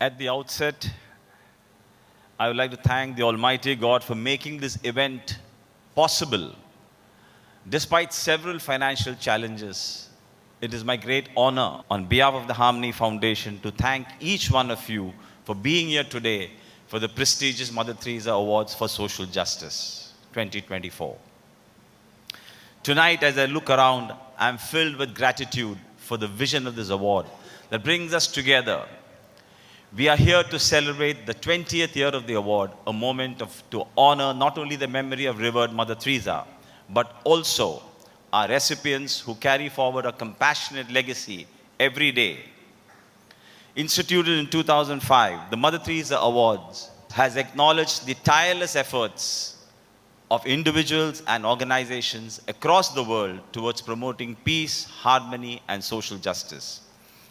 At the outset, I would like to thank the Almighty God for making this event possible. Despite several financial challenges, it is my great honor on behalf of the Harmony Foundation to thank each one of you for being here today for the prestigious Mother Teresa Awards for Social Justice 2024. Tonight, as I look around, I am filled with gratitude for the vision of this award that brings us together. We are here to celebrate the 20th year of the award, a moment to honor not only the memory of revered Mother Teresa, but also our recipients who carry forward a compassionate legacy every day. Instituted in 2005, the Mother Teresa Awards has acknowledged the tireless efforts of individuals and organizations across the world towards promoting peace, harmony, and social justice.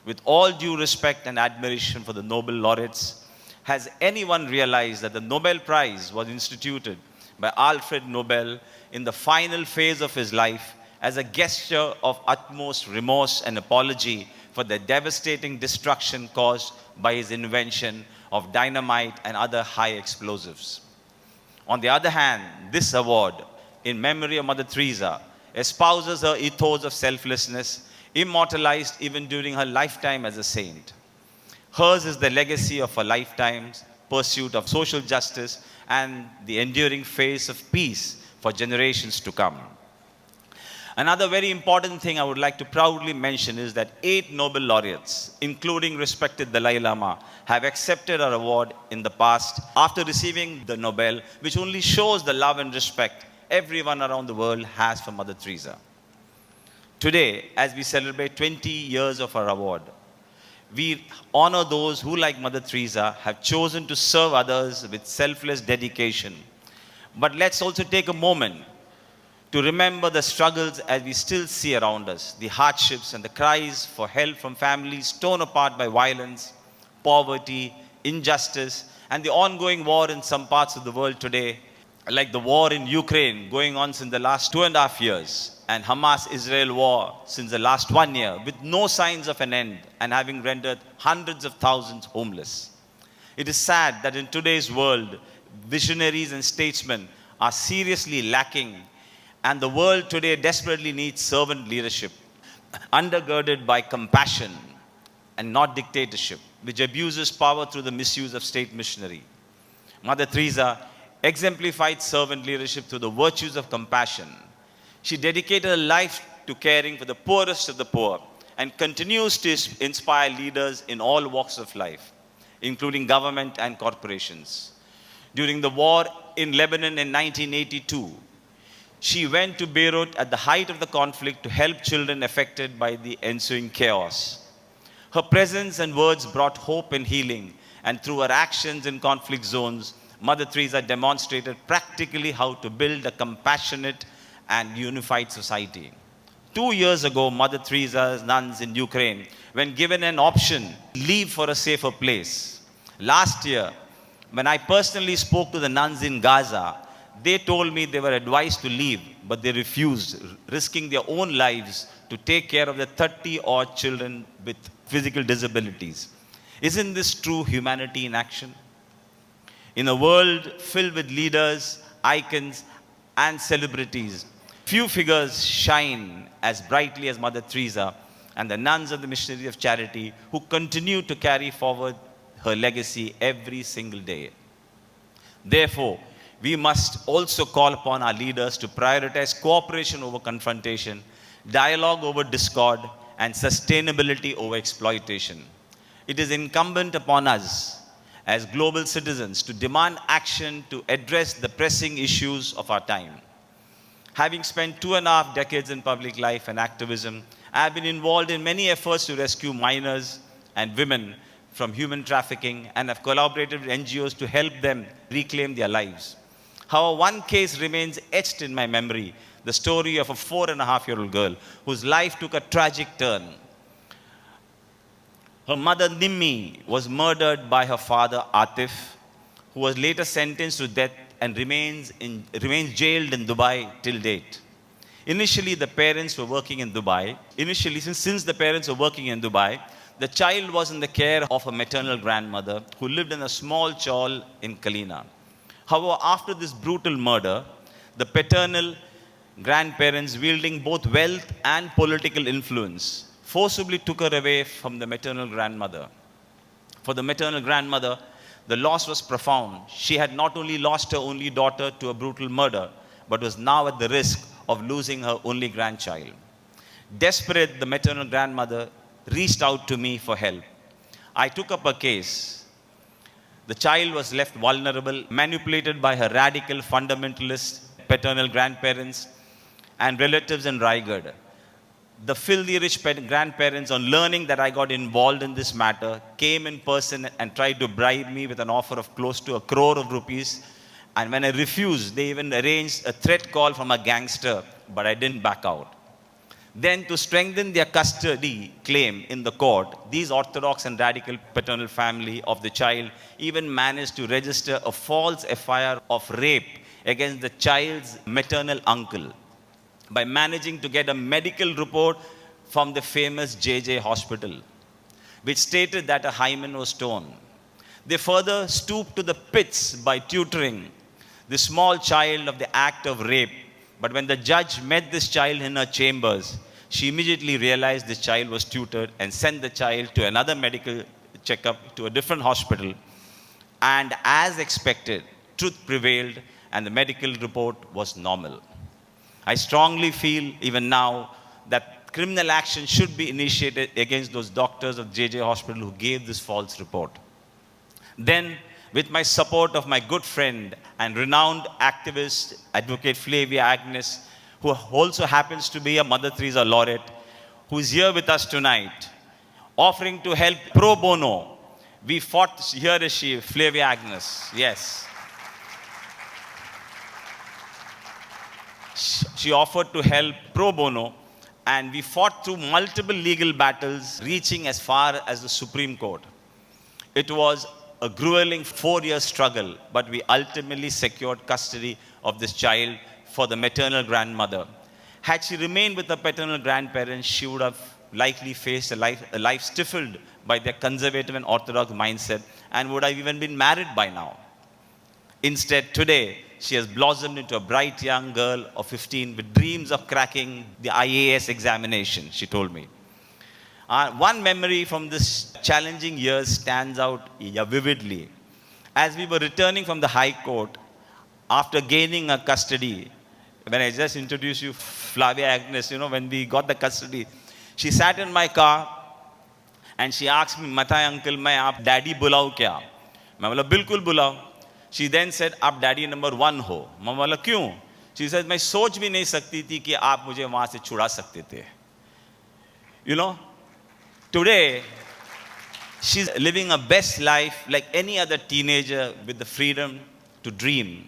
With all due respect and admiration for the Nobel laureates, has anyone realized that the Nobel Prize was instituted by Alfred Nobel in the final phase of his life as a gesture of utmost remorse and apology for the devastating destruction caused by his invention of dynamite and other high explosives? On the other hand, this award, in memory of Mother Teresa, espouses her ethos of selflessness, immortalized even during her lifetime as a saint. Hers is the legacy of her lifetime's pursuit of social justice and the enduring face of peace for generations to come. Another very important thing I would like to proudly mention is that 8 Nobel laureates, including respected Dalai Lama, have accepted our award in the past after receiving the Nobel, which only shows the love and respect everyone around the world has for Mother Teresa. Today, as we celebrate 20 years of our award, we honor those who, like Mother Teresa, have chosen to serve others with selfless dedication. But let's also take a moment to remember the struggles as we still see around us, the hardships and the cries for help from families torn apart by violence, poverty, injustice, and the ongoing war in some parts of the world today, like the war in Ukraine going on since the last 2.5 years, and Hamas-Israel war since the last 1 year, with no signs of an end and having rendered hundreds of thousands homeless. It is sad that in today's world, visionaries and statesmen are seriously lacking, and the world today desperately needs servant leadership, undergirded by compassion and not dictatorship, which abuses power through the misuse of state machinery. Mother Teresa exemplified servant leadership through the virtues of compassion. She dedicated her life to caring for the poorest of the poor and continues to inspire leaders in all walks of life, including government and corporations. During the war in Lebanon in 1982, she went to Beirut at the height of the conflict to help children affected by the ensuing chaos. Her presence and words brought hope and healing, and through her actions in conflict zones, Mother Teresa demonstrated practically how to build a compassionate and unified society. 2 years ago, Mother Teresa's nuns in Ukraine, when given an option, leave for a safer place. Last year, when I personally spoke to the nuns in Gaza, they told me they were advised to leave, but they refused, risking their own lives to take care of the 30-odd children with physical disabilities. Isn't this true humanity in action? In a world filled with leaders, icons, and celebrities, few figures shine as brightly as Mother Teresa and the nuns of the Missionary of Charity, who continue to carry forward her legacy every single day. Therefore, we must also call upon our leaders to prioritize cooperation over confrontation, dialogue over discord, and sustainability over exploitation. It is incumbent upon us as global citizens to demand action to address the pressing issues of our time. Having spent 2.5 decades in public life and activism, I have been involved in many efforts to rescue minors and women from human trafficking and have collaborated with NGOs to help them reclaim their lives. However, one case remains etched in my memory, the story of a 4.5-year-old girl whose life took a tragic turn. Her mother, Nimmi, was murdered by her father, Atif, who was later sentenced to death and remains jailed in Dubai till date. Initially, the parents were working in Dubai. Since the parents were working in Dubai, The child was in the care of a maternal grandmother who lived in a small chawl in Kalina. However, after this brutal murder, the paternal grandparents, wielding both wealth and political influence, forcibly took her away from the maternal grandmother. For the maternal grandmother, the loss was profound. She had not only lost her only daughter to a brutal murder, but was now at the risk of losing her only grandchild. Desperate, the maternal grandmother reached out to me for help. I took up a case. The child was left vulnerable, manipulated by her radical fundamentalist paternal grandparents and relatives in Raigad. The filthy rich grandparents, on learning that I got involved in this matter, came in person and tried to bribe me with an offer of close to 1 crore of rupees. And when I refused, they even arranged a threat call from a gangster, but I didn't back out. Then, to strengthen their custody claim in the court, these orthodox and radical paternal family of the child even managed to register a false FIR of rape against the child's maternal uncle by managing to get a medical report from the famous JJ hospital, which stated that a hymen was torn. They further stooped to the pits by tutoring the small child of the act of rape. But when the judge met this child in her chambers, she immediately realized this child was tutored and sent the child to another medical checkup to a different hospital. And as expected, truth prevailed and the medical report was normal. I strongly feel even now that criminal action should be initiated against those doctors of JJ Hospital who gave this false report. Then, with my support of my good friend and renowned activist, Advocate Flavia Agnes, who also happens to be a Mother Teresa laureate, who is here with us tonight, offering to help pro bono. We fought, here is she, Flavia Agnes, yes. She offered to help pro bono, and we fought through multiple legal battles, reaching as far as the Supreme Court. It was a grueling 4-year struggle, but we ultimately secured custody of this child for the maternal grandmother. Had she remained with the paternal grandparents, she would have likely faced a life stifled by their conservative and orthodox mindset and would have even been married by now. Instead, today, she has blossomed into a bright young girl of 15 with dreams of cracking the IAS examination, she told me. One memory from this challenging years stands out vividly. As we were returning from the High Court, after gaining a custody, when I just introduced you, Flavia Agnes, when we got the custody, she sat in my car and she asked me, "Matai uncle, मैं आप daddy बुलाऊं क्या?" मैं बोला बिल्कुल बुलाओ. She then said, "आप daddy number 1 हो." मैं बोला क्यों? She said, मैं सोच भी नहीं सकती थी कि आप मुझे वहां से छुड़ा सकते थे. Today, she's living a best life like any other teenager with the freedom to dream.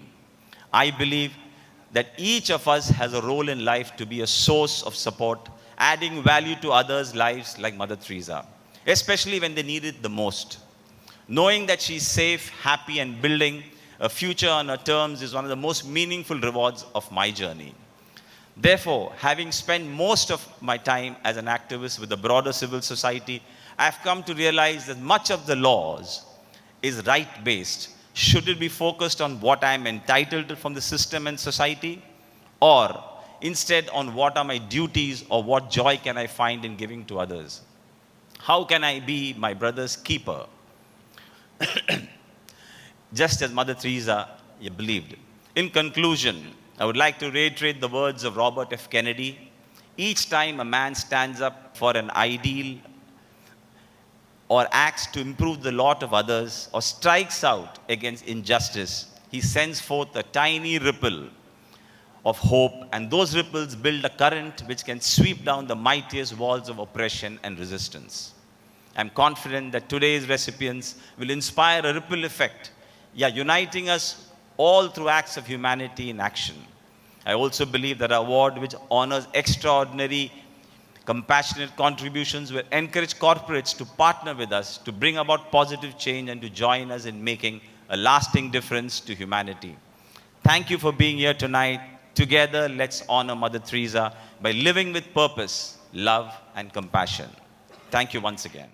I believe that each of us has a role in life to be a source of support, adding value to others' lives like Mother Teresa, especially when they need it the most. Knowing that she's safe, happy, and building a future on her terms is one of the most meaningful rewards of my journey. Therefore, having spent most of my time as an activist with the broader civil society, I've come to realize that much of the laws is right-based. Should it be focused on what I'm entitled to from the system and society, or instead on what are my duties or what joy can I find in giving to others? How can I be my brother's keeper? Just as Mother Teresa believed. In conclusion, I would like to reiterate the words of Robert F. Kennedy. Each time a man stands up for an ideal or acts to improve the lot of others or strikes out against injustice, he sends forth a tiny ripple of hope, and those ripples build a current which can sweep down the mightiest walls of oppression and resistance. I'm confident that today's recipients will inspire a ripple effect, uniting us all through acts of humanity in action. I also believe that our award, which honors extraordinary, compassionate contributions, will encourage corporates to partner with us to bring about positive change and to join us in making a lasting difference to humanity. Thank you for being here tonight. Together, let's honor Mother Teresa by living with purpose, love, and compassion. Thank you once again.